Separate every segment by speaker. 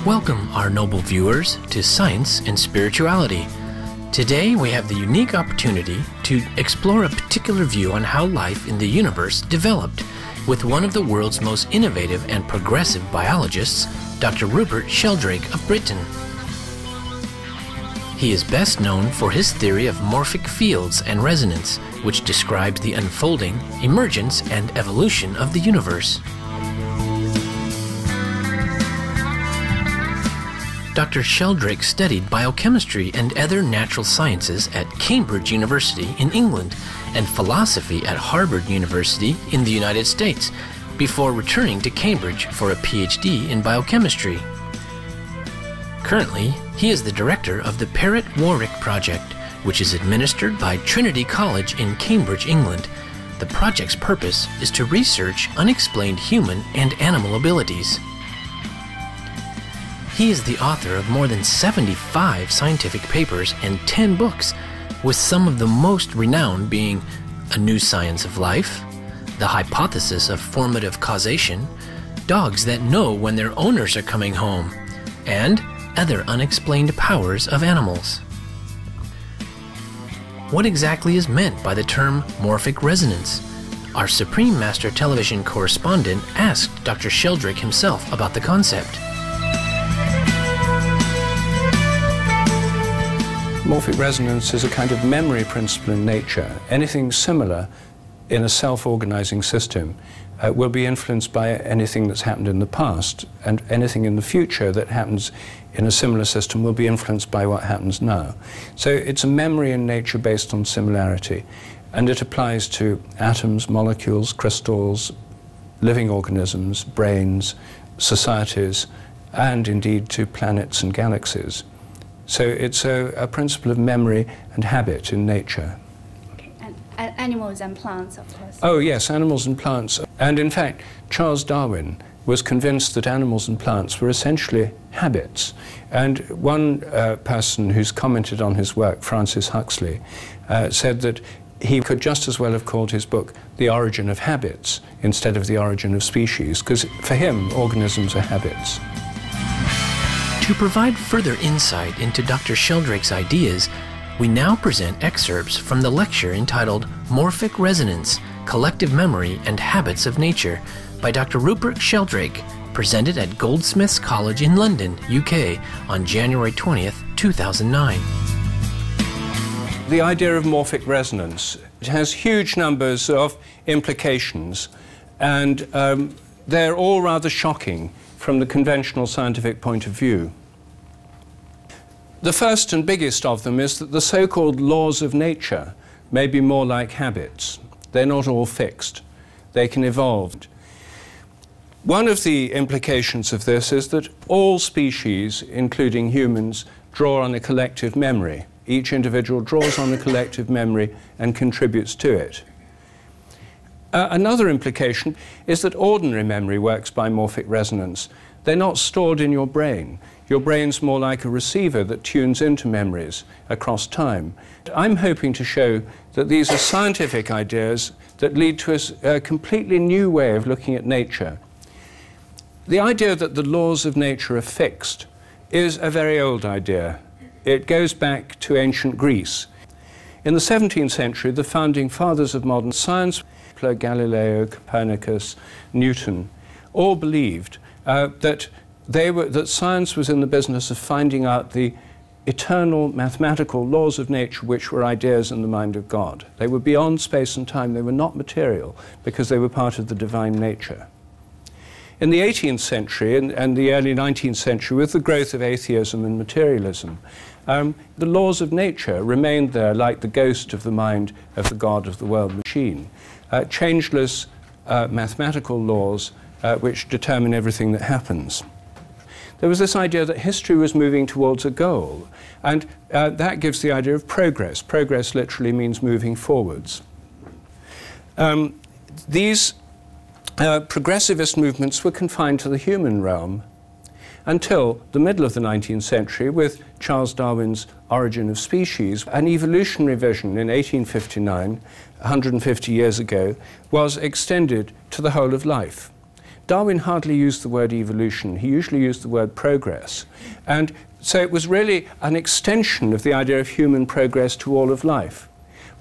Speaker 1: Welcome, our noble viewers, to Science and Spirituality. Today we have the unique opportunity to explore a particular view on how life in the universe developed with one of the world's most innovative and progressive biologists, Dr. Rupert Sheldrake of Britain. He is best known for his theory of morphic fields and resonance, which describes the unfolding, emergence, and evolution of the universe. Dr. Sheldrake studied biochemistry and other natural sciences at Cambridge University in England and philosophy at Harvard University in the United States before returning to Cambridge for a PhD in biochemistry. Currently, he is the director of the Parrot-Warwick Project, which is administered by Trinity College in Cambridge, England. The project's purpose is to research unexplained human and animal abilities. He is the author of more than 75 scientific papers and 10 books, with some of the most renowned being A New Science of Life, The Hypothesis of Formative Causation, Dogs That Know When Their Owners Are Coming Home, and Other Unexplained Powers of Animals. What exactly is meant by the term morphic resonance? Our Supreme Master television correspondent asked Dr. Sheldrake himself about the concept.
Speaker 2: Morphic resonance is a kind of memory principle in nature. Anything similar in a self-organizing system will be influenced by anything that's happened in the past, and anything in the future that happens in a similar system will be influenced by what happens now. So it's a memory in nature based on similarity, and it applies to atoms, molecules, crystals, living organisms, brains, societies, and indeed to planets and galaxies. So it's a principle of memory and habit in nature.
Speaker 3: Okay. And animals and plants, of course.
Speaker 2: Oh yes, animals and plants. And in fact, Charles Darwin was convinced that animals and plants were essentially habits. And one person who's commented on his work, Francis Huxley, said that he could just as well have called his book The Origin of Habits instead of The Origin of Species, because for him, organisms are habits.
Speaker 1: To provide further insight into Dr. Sheldrake's ideas, we now present excerpts from the lecture entitled Morphic Resonance, Collective Memory and Habits of Nature by Dr. Rupert Sheldrake, presented at Goldsmiths College in London, UK on January 20th, 2009.
Speaker 2: The idea of morphic resonance, it has huge numbers of implications, and they're all rather shocking from the conventional scientific point of view. The first and biggest of them is that the so-called laws of nature may be more like habits. They're not all fixed. They can evolve. One of the implications of this is that all species, including humans, draw on a collective memory. Each individual draws on a collective memory and contributes to it. Another implication is that ordinary memory works by morphic resonance. They're not stored in your brain. Your brain's more like a receiver that tunes into memories across time. I'm hoping to show that these are scientific ideas that lead to a completely new way of looking at nature. The idea that the laws of nature are fixed is a very old idea. It goes back to ancient Greece. In the 17th century, the founding fathers of modern science, Galileo, Copernicus, Newton, all believed that science was in the business of finding out the eternal mathematical laws of nature, which were ideas in the mind of God. They were beyond space and time. They were not material because they were part of the divine nature. In the 18th century and the early 19th century, with the growth of atheism and materialism, the laws of nature remained there like the ghost of the mind of the God of the world machine. Changeless mathematical laws which determine everything that happens. There was this idea that history was moving towards a goal, and that gives the idea of progress. Progress literally means moving forwards. These progressivist movements were confined to the human realm until the middle of the 19th century with Charles Darwin's Origin of Species. An evolutionary vision in 1859, 150 years ago, was extended to the whole of life. Darwin hardly used the word evolution. He usually used the word progress. And so it was really an extension of the idea of human progress to all of life.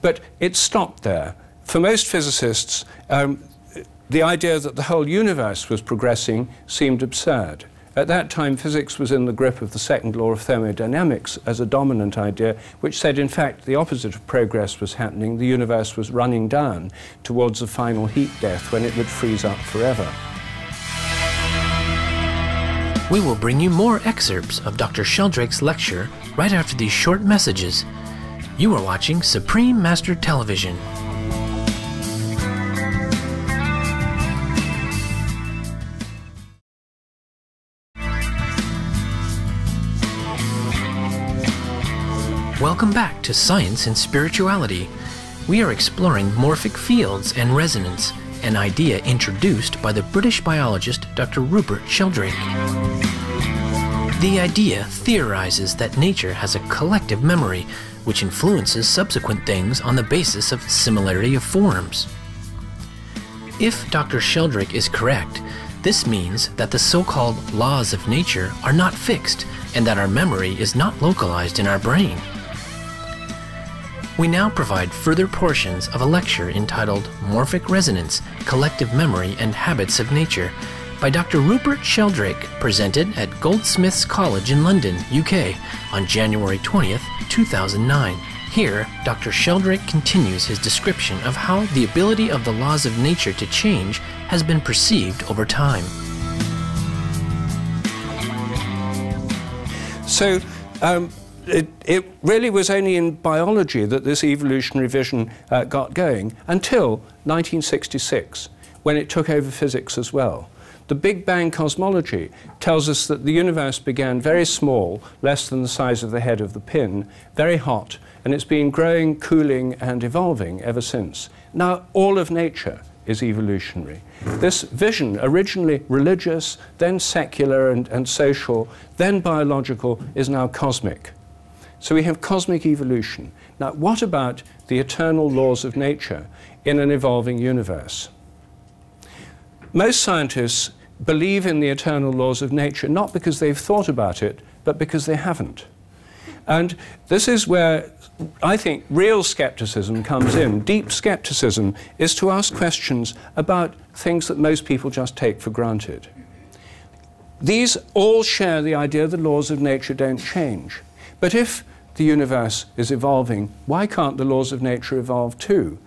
Speaker 2: But it stopped there. For most physicists, the idea that the whole universe was progressing seemed absurd. At that time, physics was in the grip of the second law of thermodynamics as a dominant idea, which said, in fact, the opposite of progress was happening. The universe was running down towards a final heat death when it would freeze up forever.
Speaker 1: We will bring you more excerpts of Dr. Sheldrake's lecture right after these short messages. You are watching Supreme Master Television. Welcome back to Science and Spirituality. We are exploring morphic fields and resonance, an idea introduced by the British biologist Dr. Rupert Sheldrake. The idea theorizes that nature has a collective memory which influences subsequent things on the basis of similarity of forms. If Dr. Sheldrake is correct, this means that the so-called laws of nature are not fixed and that our memory is not localized in our brain. We now provide further portions of a lecture entitled Morphic Resonance, Collective Memory and Habits of Nature by Dr. Rupert Sheldrake, presented at Goldsmiths College in London, UK on January 20th, 2009. Here, Dr. Sheldrake continues his description of how the ability of the laws of nature to change has been perceived over time.
Speaker 2: So, it really was only in biology that this evolutionary vision got going until 1966, when it took over physics as well. The Big Bang cosmology tells us that the universe began very small, less than the size of the head of the pin, very hot, and it's been growing, cooling, and evolving ever since. Now, all of nature is evolutionary. This vision, originally religious, then secular and social, then biological, is now cosmic. So we have cosmic evolution. Now, what about the eternal laws of nature in an evolving universe? Most scientists believe in the eternal laws of nature, not because they've thought about it, but because they haven't. And this is where I think real skepticism comes in. Deep skepticism is to ask questions about things that most people just take for granted. These all share the idea the laws of nature don't change. But if the universe is evolving, why can't the laws of nature evolve too?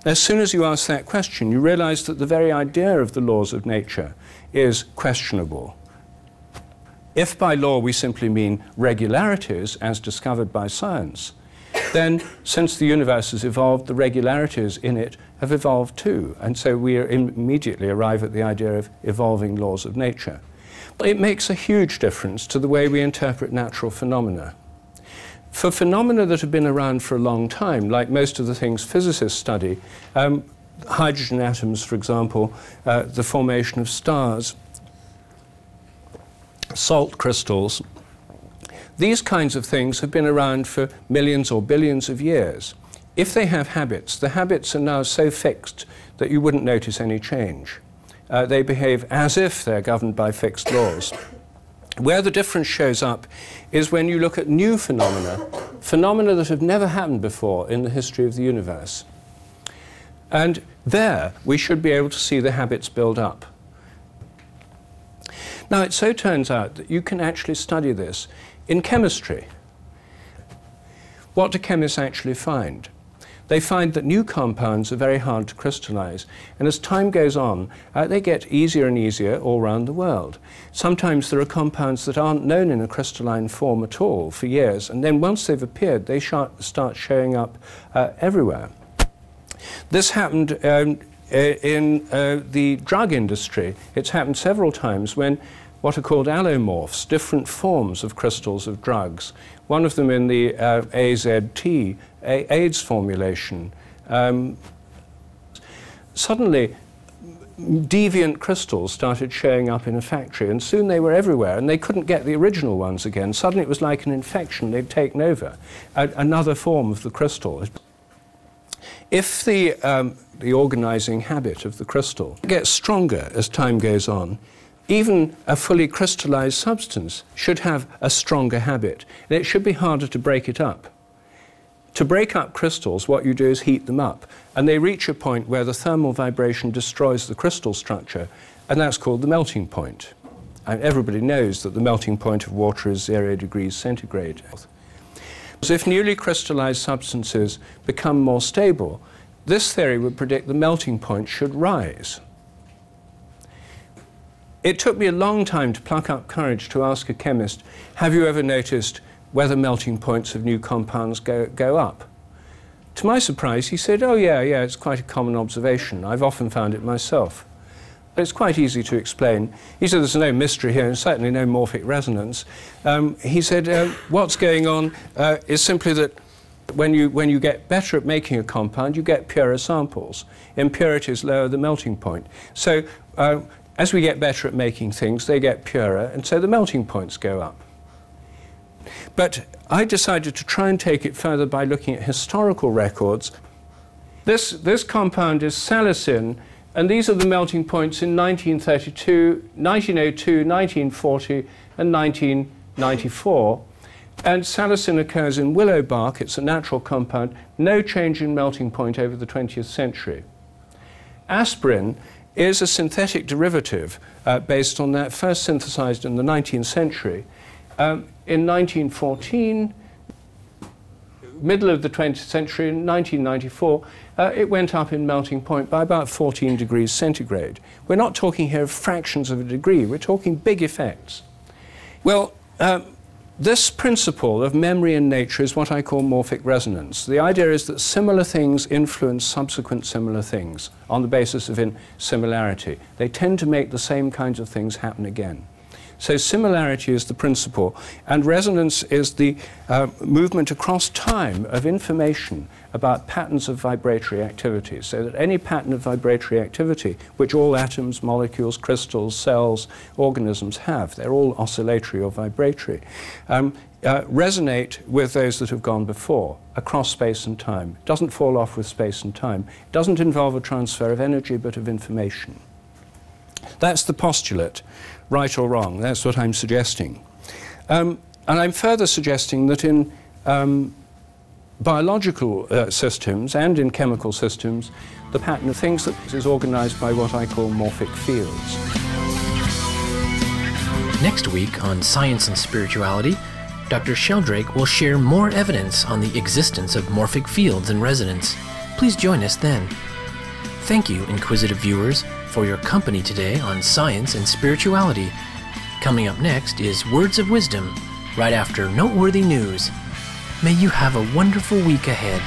Speaker 2: As soon as you ask that question, you realize that the very idea of the laws of nature is questionable. If by law we simply mean regularities as discovered by science, then since the universe has evolved, the regularities in it have evolved too. And so we immediately arrive at the idea of evolving laws of nature. It makes a huge difference to the way we interpret natural phenomena. For phenomena that have been around for a long time, like most of the things physicists study, hydrogen atoms, for example, the formation of stars, salt crystals, these kinds of things have been around for millions or billions of years. If they have habits, the habits are now so fixed that you wouldn't notice any change. They behave as if they're governed by fixed laws. Where the difference shows up is when you look at new phenomena, phenomena that have never happened before in the history of the universe. And there, we should be able to see the habits build up. Now, it so turns out that you can actually study this in chemistry. What do chemists actually find? They find that new compounds are very hard to crystallize, and as time goes on, they get easier and easier all around the world. Sometimes there are compounds that aren't known in a crystalline form at all for years, and then once they've appeared, they start showing up everywhere. This happened in the drug industry. It's happened several times when what are called allomorphs, different forms of crystals of drugs. One of them in the AZT, AIDS formulation. Suddenly, deviant crystals started showing up in a factory, and soon they were everywhere, and they couldn't get the original ones again. Suddenly it was like an infection. They'd taken over another form of the crystal. If the organizing habit of the crystal gets stronger as time goes on, even a fully crystallized substance should have a stronger habit, and it should be harder to break it up. To break up crystals, what you do is heat them up, and they reach a point where the thermal vibration destroys the crystal structure, and that's called the melting point. And everybody knows that the melting point of water is 0 degrees centigrade. So if newly crystallized substances become more stable, this theory would predict the melting point should rise. It took me a long time to pluck up courage to ask a chemist, have you ever noticed whether melting points of new compounds go up? To my surprise, he said, oh yeah, it's quite a common observation. I've often found it myself. It's quite easy to explain. He said there's no mystery here and certainly no morphic resonance. He said what's going on is simply that when you get better at making a compound, you get purer samples. Impurities lower the melting point. So as we get better at making things, they get purer, and so the melting points go up. But I decided to try and take it further by looking at historical records. This compound is salicin, and these are the melting points in 1932, 1902, 1940, and 1994. And salicin occurs in willow bark. It's a natural compound. No change in melting point over the 20th century. Aspirin is a synthetic derivative based on that, first synthesized in the 19th century. In 1914, middle of the 20th century, in 1994, it went up in melting point by about 14 degrees centigrade. We're not talking here of fractions of a degree, we're talking big effects. Well, this principle of memory in nature is what I call morphic resonance. The idea is that similar things influence subsequent similar things on the basis of similarity. They tend to make the same kinds of things happen again. So similarity is the principle, and resonance is the movement across time of information about patterns of vibratory activity, so that any pattern of vibratory activity, which all atoms, molecules, crystals, cells, organisms have, they're all oscillatory or vibratory, resonate with those that have gone before, across space and time. It doesn't fall off with space and time. It doesn't involve a transfer of energy, but of information. That's the postulate, right or wrong. That's what I'm suggesting. And I'm further suggesting that in biological systems and in chemical systems, the pattern of things that is organized by what I call morphic fields.
Speaker 1: Next week on Science and Spirituality, Dr. Sheldrake will share more evidence on the existence of morphic fields and resonance. Please join us then. Thank you, inquisitive viewers, for your company today on Science and Spirituality. Coming up next is Words of Wisdom, right after noteworthy news. May you have a wonderful week ahead.